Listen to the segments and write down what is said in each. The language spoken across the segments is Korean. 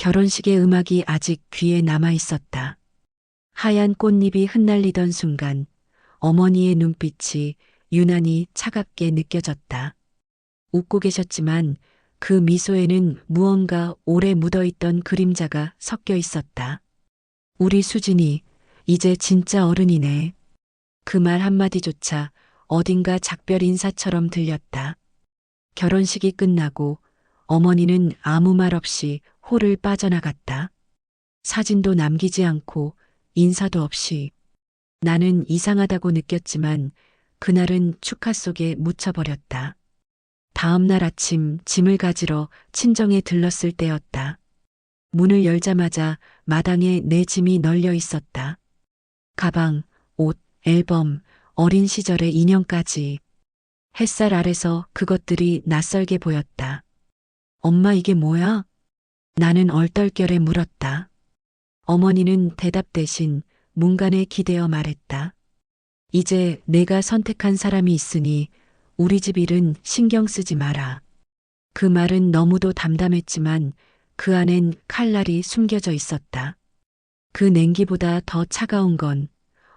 결혼식의 음악이 아직 귀에 남아 있었다. 하얀 꽃잎이 흩날리던 순간 어머니의 눈빛이 유난히 차갑게 느껴졌다. 웃고 계셨지만 그 미소에는 무언가 오래 묻어있던 그림자가 섞여 있었다. 우리 수진이 이제 진짜 어른이네. 그 말 한마디조차 어딘가 작별 인사처럼 들렸다. 결혼식이 끝나고 어머니는 아무 말 없이 홀을 빠져나갔다. 사진도 남기지 않고 인사도 없이. 나는 이상하다고 느꼈지만 그날은 축하 속에 묻혀버렸다. 다음 날 아침 짐을 가지러 친정에 들렀을 때였다. 문을 열자마자 마당에 내 짐이 널려 있었다. 가방, 옷, 앨범, 어린 시절의 인형까지. 햇살 아래서 그것들이 낯설게 보였다. 엄마 이게 뭐야? 나는 얼떨결에 물었다. 어머니는 대답 대신 문간에 기대어 말했다. 이제 내가 선택한 사람이 있으니 우리 집 일은 신경 쓰지 마라. 그 말은 너무도 담담했지만 그 안엔 칼날이 숨겨져 있었다. 그 냉기보다 더 차가운 건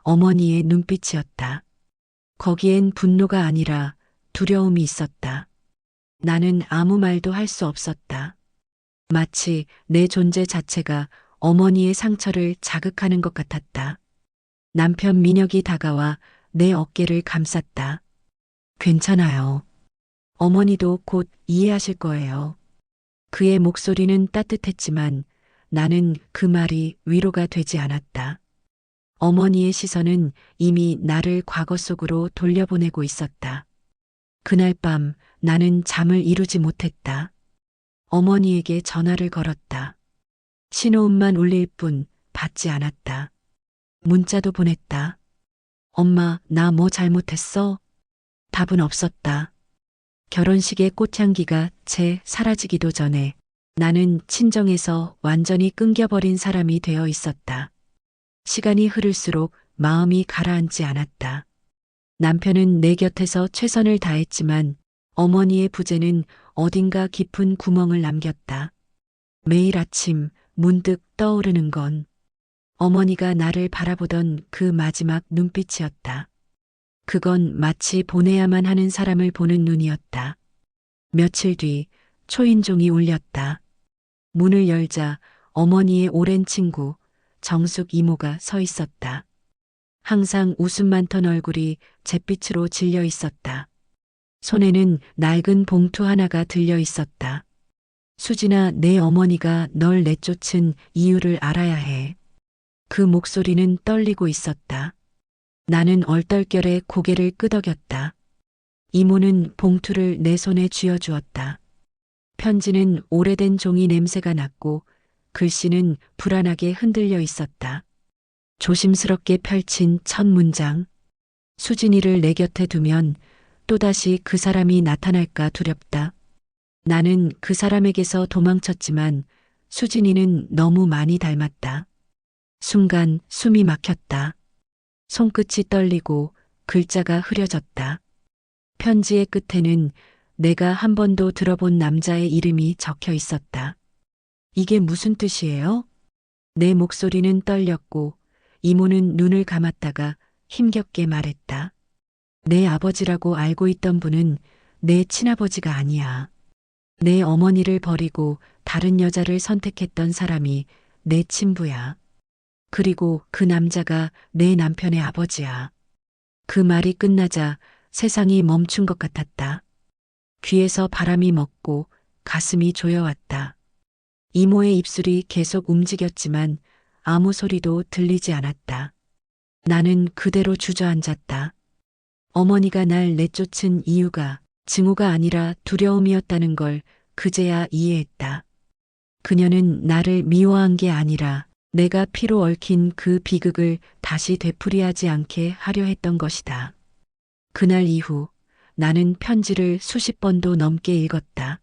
어머니의 눈빛이었다. 거기엔 분노가 아니라 두려움이 있었다. 나는 아무 말도 할 수 없었다. 마치 내 존재 자체가 어머니의 상처를 자극하는 것 같았다. 남편 민혁이 다가와 내 어깨를 감쌌다. 괜찮아요. 어머니도 곧 이해하실 거예요. 그의 목소리는 따뜻했지만 나는 그 말이 위로가 되지 않았다. 어머니의 시선은 이미 나를 과거 속으로 돌려보내고 있었다. 그날 밤 나는 잠을 이루지 못했다. 어머니에게 전화를 걸었다. 신호음만 울릴 뿐 받지 않았다. 문자도 보냈다. 엄마, 나 뭐 잘못했어? 답은 없었다. 결혼식의 꽃향기가 채 사라지기도 전에 나는 친정에서 완전히 끊겨버린 사람이 되어 있었다. 시간이 흐를수록 마음이 가라앉지 않았다. 남편은 내 곁에서 최선을 다했지만 어머니의 부재는 어딘가 깊은 구멍을 남겼다. 매일 아침 문득 떠오르는 건 어머니가 나를 바라보던 그 마지막 눈빛이었다. 그건 마치 보내야만 하는 사람을 보는 눈이었다. 며칠 뒤 초인종이 울렸다. 문을 열자 어머니의 오랜 친구 정숙 이모가 서 있었다. 항상 웃음 많던 얼굴이 잿빛으로 질려 있었다. 손에는 낡은 봉투 하나가 들려 있었다. 수진아, 내 어머니가 널 내쫓은 이유를 알아야 해. 그 목소리는 떨리고 있었다. 나는 얼떨결에 고개를 끄덕였다. 이모는 봉투를 내 손에 쥐어주었다. 편지는 오래된 종이 냄새가 났고 글씨는 불안하게 흔들려 있었다. 조심스럽게 펼친 첫 문장. 수진이를 내 곁에 두면 또다시 그 사람이 나타날까 두렵다. 나는 그 사람에게서 도망쳤지만 수진이는 너무 많이 닮았다. 순간 숨이 막혔다. 손끝이 떨리고 글자가 흐려졌다. 편지의 끝에는 내가 한 번도 들어본 남자의 이름이 적혀 있었다. 이게 무슨 뜻이에요? 내 목소리는 떨렸고 이모는 눈을 감았다가 힘겹게 말했다. 내 아버지라고 알고 있던 분은 내 친아버지가 아니야. 내 어머니를 버리고 다른 여자를 선택했던 사람이 내 친부야. 그리고 그 남자가 내 남편의 아버지야. 그 말이 끝나자 세상이 멈춘 것 같았다. 귀에서 바람이 먹고 가슴이 조여왔다. 이모의 입술이 계속 움직였지만 아무 소리도 들리지 않았다. 나는 그대로 주저앉았다. 어머니가 날 내쫓은 이유가 증오가 아니라 두려움이었다는 걸 그제야 이해했다. 그녀는 나를 미워한 게 아니라 내가 피로 얽힌 그 비극을 다시 되풀이하지 않게 하려 했던 것이다. 그날 이후 나는 편지를 수십 번도 넘게 읽었다.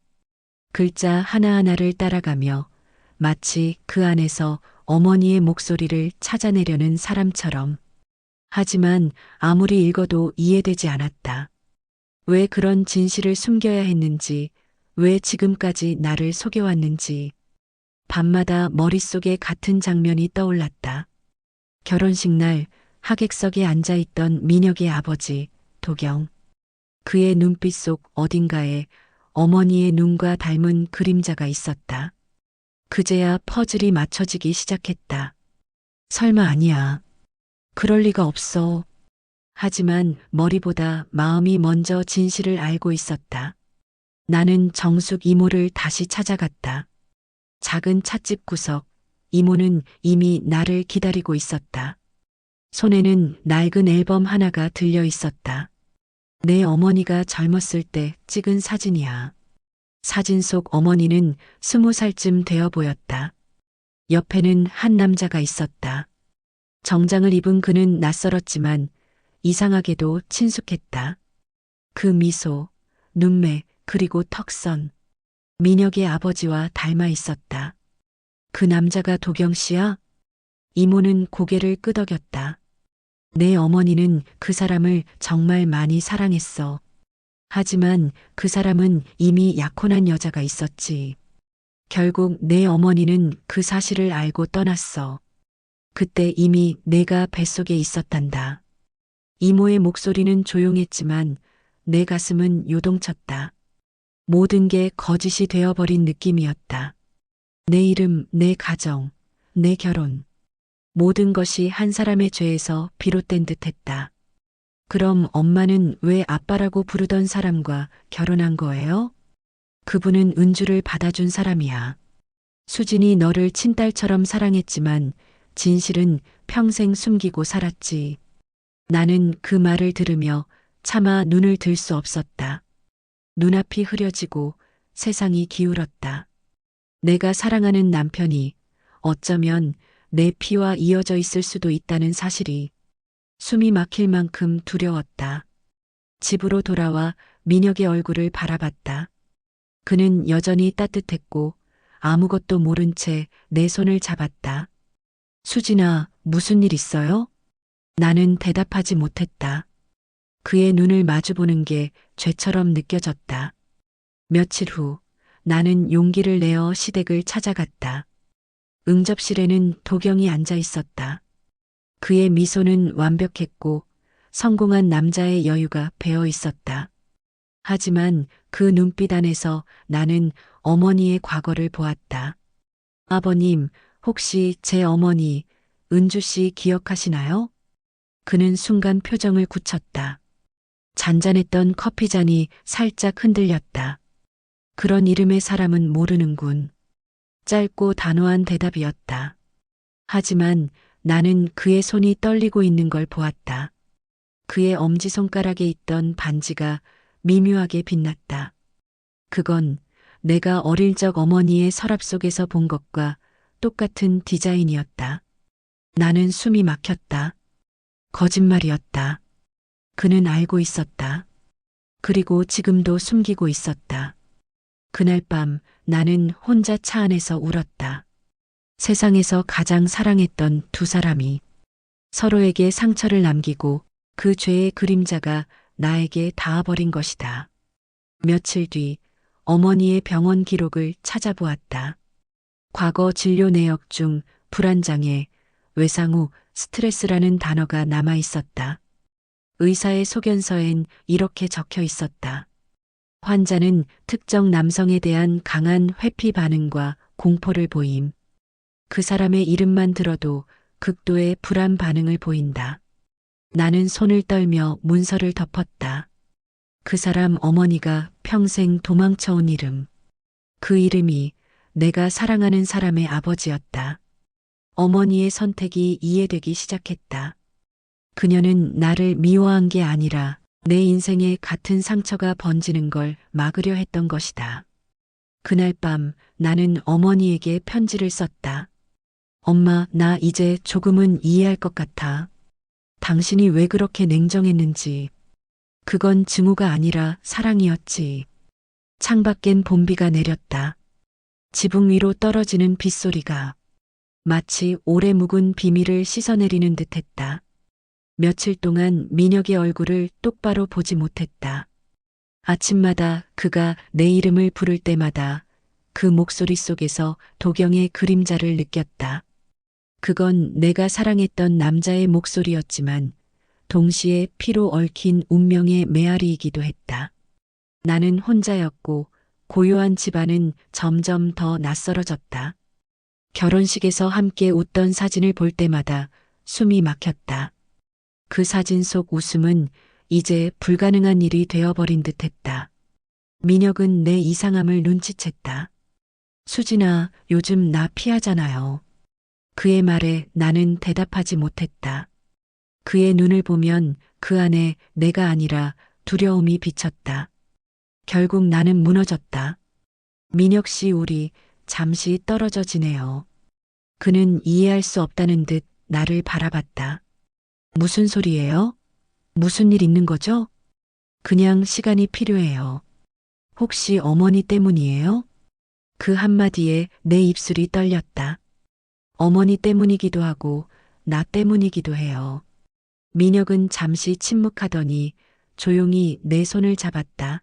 글자 하나하나를 따라가며 마치 그 안에서 어머니의 목소리를 찾아내려는 사람처럼. 하지만 아무리 읽어도 이해되지 않았다. 왜 그런 진실을 숨겨야 했는지, 왜 지금까지 나를 속여왔는지. 밤마다 머릿속에 같은 장면이 떠올랐다. 결혼식 날 하객석에 앉아있던 민혁의 아버지, 도경. 그의 눈빛 속 어딘가에 어머니의 눈과 닮은 그림자가 있었다. 그제야 퍼즐이 맞춰지기 시작했다. 설마 아니야. 그럴 리가 없어. 하지만 머리보다 마음이 먼저 진실을 알고 있었다. 나는 정숙 이모를 다시 찾아갔다. 작은 찻집 구석, 이모는 이미 나를 기다리고 있었다. 손에는 낡은 앨범 하나가 들려 있었다. 내 어머니가 젊었을 때 찍은 사진이야. 사진 속 어머니는 20살쯤 되어 보였다. 옆에는 한 남자가 있었다. 정장을 입은 그는 낯설었지만 이상하게도 친숙했다. 그 미소, 눈매, 그리고 턱선. 민혁의 아버지와 닮아 있었다. 그 남자가 도경 씨야? 이모는 고개를 끄덕였다. 내 어머니는 그 사람을 정말 많이 사랑했어. 하지만 그 사람은 이미 약혼한 여자가 있었지. 결국 내 어머니는 그 사실을 알고 떠났어. 그때 이미 내가 뱃속에 있었단다. 이모의 목소리는 조용했지만 내 가슴은 요동쳤다. 모든 게 거짓이 되어버린 느낌이었다. 내 이름, 내 가정, 내 결혼. 모든 것이 한 사람의 죄에서 비롯된 듯했다. 그럼 엄마는 왜 아빠라고 부르던 사람과 결혼한 거예요? 그분은 은주를 받아준 사람이야. 수진이 너를 친딸처럼 사랑했지만 진실은 평생 숨기고 살았지. 나는 그 말을 들으며 차마 눈을 들 수 없었다. 눈앞이 흐려지고 세상이 기울었다. 내가 사랑하는 남편이 어쩌면 내 피와 이어져 있을 수도 있다는 사실이 숨이 막힐 만큼 두려웠다. 집으로 돌아와 민혁의 얼굴을 바라봤다. 그는 여전히 따뜻했고 아무것도 모른 채 내 손을 잡았다. 수진아, 무슨 일 있어요? 나는 대답하지 못했다. 그의 눈을 마주보는 게 죄처럼 느껴졌다. 며칠 후 나는 용기를 내어 시댁을 찾아갔다. 응접실에는 도경이 앉아 있었다. 그의 미소는 완벽했고 성공한 남자의 여유가 배어 있었다. 하지만 그 눈빛 안에서 나는 어머니의 과거를 보았다. 아버님, 혹시 제 어머니 은주 씨 기억하시나요? 그는 순간 표정을 굳혔다. 잔잔했던 커피잔이 살짝 흔들렸다. 그런 이름의 사람은 모르는군. 짧고 단호한 대답이었다. 하지만 나는 그의 손이 떨리고 있는 걸 보았다. 그의 엄지손가락에 있던 반지가 미묘하게 빛났다. 그건 내가 어릴 적 어머니의 서랍 속에서 본 것과 똑같은 디자인이었다. 나는 숨이 막혔다. 거짓말이었다. 그는 알고 있었다. 그리고 지금도 숨기고 있었다. 그날 밤 나는 혼자 차 안에서 울었다. 세상에서 가장 사랑했던 두 사람이 서로에게 상처를 남기고 그 죄의 그림자가 나에게 닿아버린 것이다. 며칠 뒤 어머니의 병원 기록을 찾아보았다. 과거 진료 내역 중 불안장애, 외상 후 스트레스라는 단어가 남아 있었다. 의사의 소견서엔 이렇게 적혀 있었다. 환자는 특정 남성에 대한 강한 회피 반응과 공포를 보임. 그 사람의 이름만 들어도 극도의 불안 반응을 보인다. 나는 손을 떨며 문서를 덮었다. 그 사람 어머니가 평생 도망쳐온 이름. 그 이름이 내가 사랑하는 사람의 아버지였다. 어머니의 선택이 이해되기 시작했다. 그녀는 나를 미워한 게 아니라 내 인생에 같은 상처가 번지는 걸 막으려 했던 것이다. 그날 밤 나는 어머니에게 편지를 썼다. 엄마, 나 이제 조금은 이해할 것 같아. 당신이 왜 그렇게 냉정했는지. 그건 증오가 아니라 사랑이었지. 창밖엔 봄비가 내렸다. 지붕 위로 떨어지는 빗소리가 마치 오래 묵은 비밀을 씻어내리는 듯했다. 며칠 동안 민혁의 얼굴을 똑바로 보지 못했다. 아침마다 그가 내 이름을 부를 때마다 그 목소리 속에서 도경의 그림자를 느꼈다. 그건 내가 사랑했던 남자의 목소리였지만 동시에 피로 얽힌 운명의 메아리이기도 했다. 나는 혼자였고 고요한 집안은 점점 더 낯설어졌다. 결혼식에서 함께 웃던 사진을 볼 때마다 숨이 막혔다. 그 사진 속 웃음은 이제 불가능한 일이 되어버린 듯 했다. 민혁은 내 이상함을 눈치챘다. 수진아, 요즘 나 피하잖아요. 그의 말에 나는 대답하지 못했다. 그의 눈을 보면 그 안에 내가 아니라 두려움이 비쳤다. 결국 나는 무너졌다. 민혁 씨, 우리 잠시 떨어져 지내요. 그는 이해할 수 없다는 듯 나를 바라봤다. 무슨 소리예요? 무슨 일 있는 거죠? 그냥 시간이 필요해요. 혹시 어머니 때문이에요? 그 한마디에 내 입술이 떨렸다. 어머니 때문이기도 하고 나 때문이기도 해요. 민혁은 잠시 침묵하더니 조용히 내 손을 잡았다.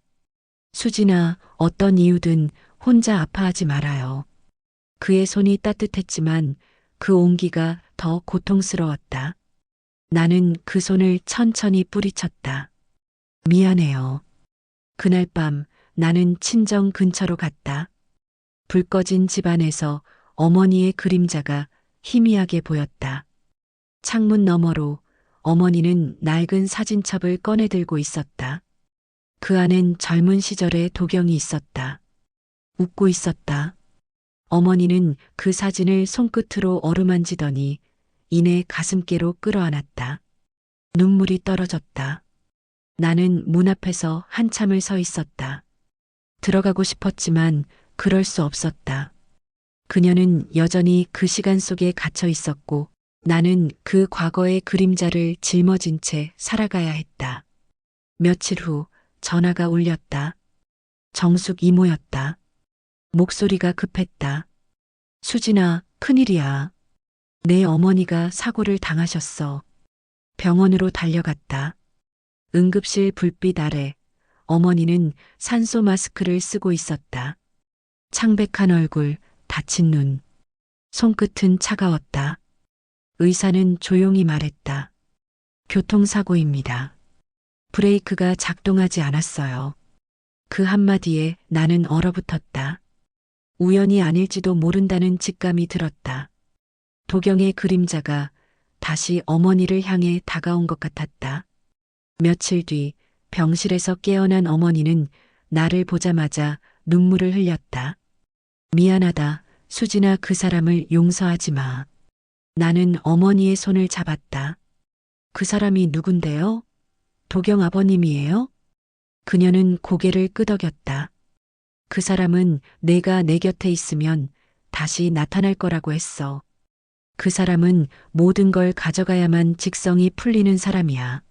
수진아, 어떤 이유든 혼자 아파하지 말아요. 그의 손이 따뜻했지만 그 온기가 더 고통스러웠다. 나는 그 손을 천천히 뿌리쳤다. 미안해요. 그날 밤 나는 친정 근처로 갔다. 불 꺼진 집안에서 어머니의 그림자가 희미하게 보였다. 창문 너머로 어머니는 낡은 사진첩을 꺼내 들고 있었다. 그 안엔 젊은 시절의 도경이 있었다. 웃고 있었다. 어머니는 그 사진을 손끝으로 어루만지더니 이내 가슴께로 끌어안았다. 눈물이 떨어졌다. 나는 문 앞에서 한참을 서 있었다. 들어가고 싶었지만 그럴 수 없었다. 그녀는 여전히 그 시간 속에 갇혀 있었고 나는 그 과거의 그림자를 짊어진 채 살아가야 했다. 며칠 후 전화가 울렸다. 정숙 이모였다. 목소리가 급했다. 수진아, 큰일이야. 내 어머니가 사고를 당하셨어. 병원으로 달려갔다. 응급실 불빛 아래 어머니는 산소 마스크를 쓰고 있었다. 창백한 얼굴, 다친 눈. 손끝은 차가웠다. 의사는 조용히 말했다. 교통사고입니다. 브레이크가 작동하지 않았어요. 그 한마디에 나는 얼어붙었다. 우연이 아닐지도 모른다는 직감이 들었다. 도경의 그림자가 다시 어머니를 향해 다가온 것 같았다. 며칠 뒤 병실에서 깨어난 어머니는 나를 보자마자 눈물을 흘렸다. 미안하다, 수진아, 그 사람을 용서하지 마. 나는 어머니의 손을 잡았다. 그 사람이 누군데요? 도경 아버님이에요? 그녀는 고개를 끄덕였다. 그 사람은 내가 내 곁에 있으면 다시 나타날 거라고 했어. 그 사람은 모든 걸 가져가야만 직성이 풀리는 사람이야.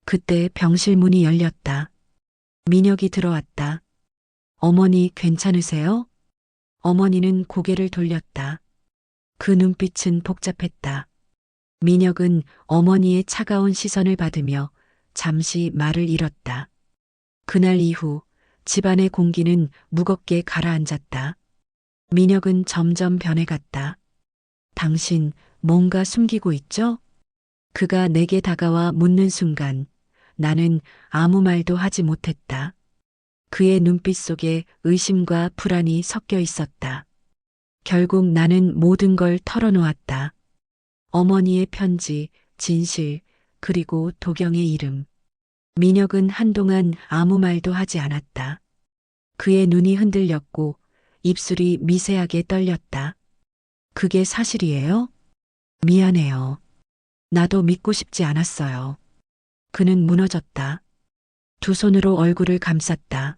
그때 병실 문이 열렸다. 민혁이 들어왔다. 어머니 괜찮으세요? 어머니는 고개를 돌렸다. 그 눈빛은 복잡했다. 민혁은 어머니의 차가운 시선을 받으며 잠시 말을 잃었다. 그날 이후 집안의 공기는 무겁게 가라앉았다. 민혁은 점점 변해갔다. 당신 뭔가 숨기고 있죠? 그가 내게 다가와 묻는 순간 나는 아무 말도 하지 못했다. 그의 눈빛 속에 의심과 불안이 섞여 있었다. 결국 나는 모든 걸 털어놓았다. 어머니의 편지, 진실, 그리고 도경의 이름. 민혁은 한동안 아무 말도 하지 않았다. 그의 눈이 흔들렸고 입술이 미세하게 떨렸다. 그게 사실이에요? 미안해요. 나도 믿고 싶지 않았어요. 그는 무너졌다. 두 손으로 얼굴을 감쌌다.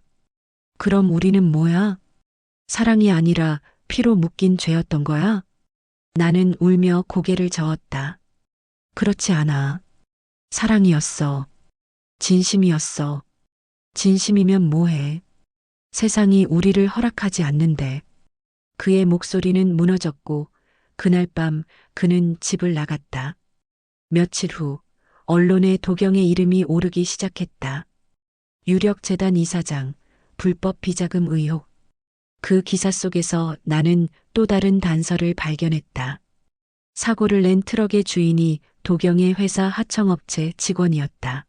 그럼 우리는 뭐야? 사랑이 아니라 피로 묶인 죄였던 거야? 나는 울며 고개를 저었다. 그렇지 않아. 사랑이었어. 진심이었어. 진심이면 뭐해? 세상이 우리를 허락하지 않는데. 그의 목소리는 무너졌고 그날 밤 그는 집을 나갔다. 며칠 후 언론에 도경의 이름이 오르기 시작했다. 유력재단 이사장, 불법 비자금 의혹. 그 기사 속에서 나는 또 다른 단서를 발견했다. 사고를 낸 트럭의 주인이 도경의 회사 하청업체 직원이었다.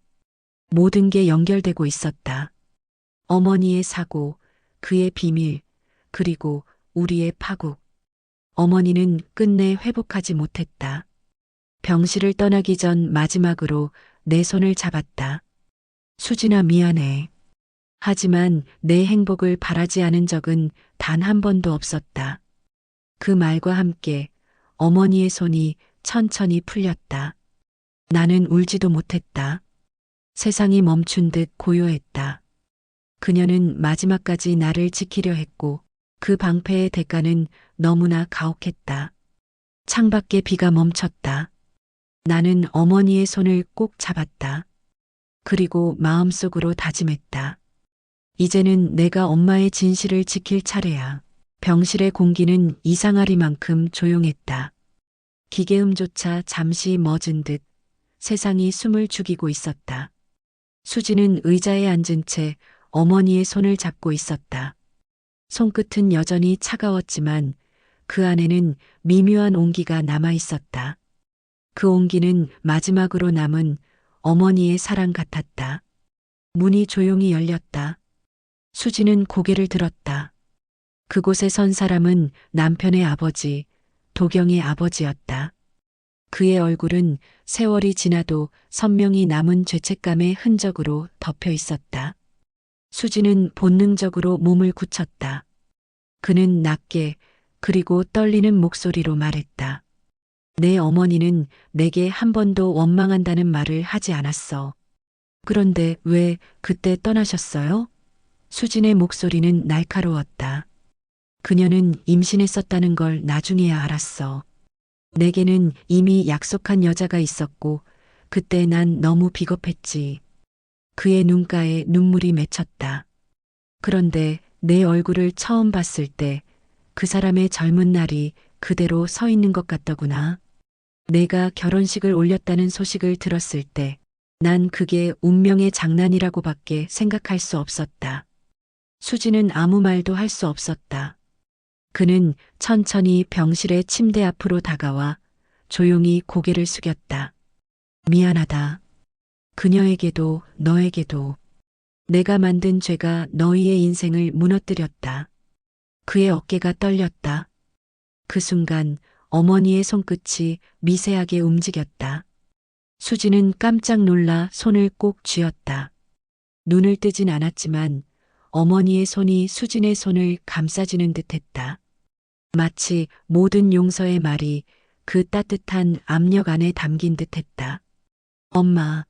모든 게 연결되고 있었다. 어머니의 사고, 그의 비밀, 그리고 우리의 파국. 어머니는 끝내 회복하지 못했다. 병실을 떠나기 전 마지막으로 내 손을 잡았다. 수진아, 미안해. 하지만 내 행복을 바라지 않은 적은 단 한 번도 없었다. 그 말과 함께 어머니의 손이 천천히 풀렸다. 나는 울지도 못했다. 세상이 멈춘 듯 고요했다. 그녀는 마지막까지 나를 지키려 했고 그 방패의 대가는 너무나 가혹했다. 창밖에 비가 멈췄다. 나는 어머니의 손을 꼭 잡았다. 그리고 마음속으로 다짐했다. 이제는 내가 엄마의 진실을 지킬 차례야. 병실의 공기는 이상하리만큼 조용했다. 기계음조차 잠시 멎은 듯 세상이 숨을 죽이고 있었다. 수지는 의자에 앉은 채 어머니의 손을 잡고 있었다. 손끝은 여전히 차가웠지만 그 안에는 미묘한 온기가 남아 있었다. 그 온기는 마지막으로 남은 어머니의 사랑 같았다. 문이 조용히 열렸다. 수지는 고개를 들었다. 그곳에 선 사람은 남편의 아버지, 도경의 아버지였다. 그의 얼굴은 세월이 지나도 선명히 남은 죄책감의 흔적으로 덮여 있었다. 수지는 본능적으로 몸을 굳혔다. 그는 낮게 그리고 떨리는 목소리로 말했다. 내 어머니는 내게 한 번도 원망한다는 말을 하지 않았어. 그런데 왜 그때 떠나셨어요? 수진의 목소리는 날카로웠다. 그녀는 임신했었다는 걸 나중에야 알았어. 내게는 이미 약속한 여자가 있었고 그때 난 너무 비겁했지. 그의 눈가에 눈물이 맺혔다. 그런데 내 얼굴을 처음 봤을 때 그 사람의 젊은 날이 그대로 서 있는 것 같더구나. 내가 결혼식을 올렸다는 소식을 들었을 때 난 그게 운명의 장난이라고밖에 생각할 수 없었다. 수지는 아무 말도 할 수 없었다. 그는 천천히 병실의 침대 앞으로 다가와 조용히 고개를 숙였다. 미안하다. 그녀에게도 너에게도. 내가 만든 죄가 너희의 인생을 무너뜨렸다. 그의 어깨가 떨렸다. 그 순간 어머니의 손끝이 미세하게 움직였다. 수지는 깜짝 놀라 손을 꼭 쥐었다. 눈을 뜨진 않았지만 어머니의 손이 수진의 손을 감싸주는 듯했다. 마치 모든 용서의 말이 그 따뜻한 압력 안에 담긴 듯했다. 엄마.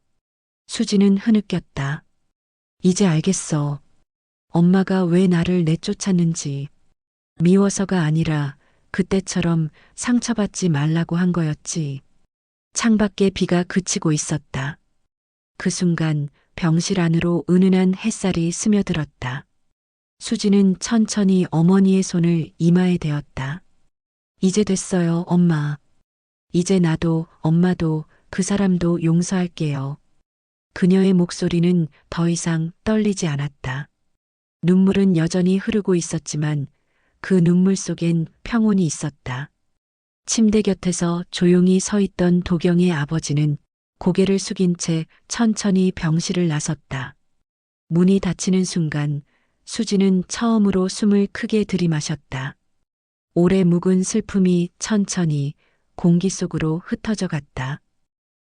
수지는 흐느꼈다. 이제 알겠어. 엄마가 왜 나를 내쫓았는지. 미워서가 아니라 그때처럼 상처받지 말라고 한 거였지. 창밖에 비가 그치고 있었다. 그 순간 병실 안으로 은은한 햇살이 스며들었다. 수지는 천천히 어머니의 손을 이마에 대었다. 이제 됐어요, 엄마. 이제 나도 엄마도 그 사람도 용서할게요. 그녀의 목소리는 더 이상 떨리지 않았다. 눈물은 여전히 흐르고 있었지만 그 눈물 속엔 평온이 있었다. 침대 곁에서 조용히 서 있던 도경의 아버지는 고개를 숙인 채 천천히 병실을 나섰다. 문이 닫히는 순간 수지는 처음으로 숨을 크게 들이마셨다. 오래 묵은 슬픔이 천천히 공기 속으로 흩어져 갔다.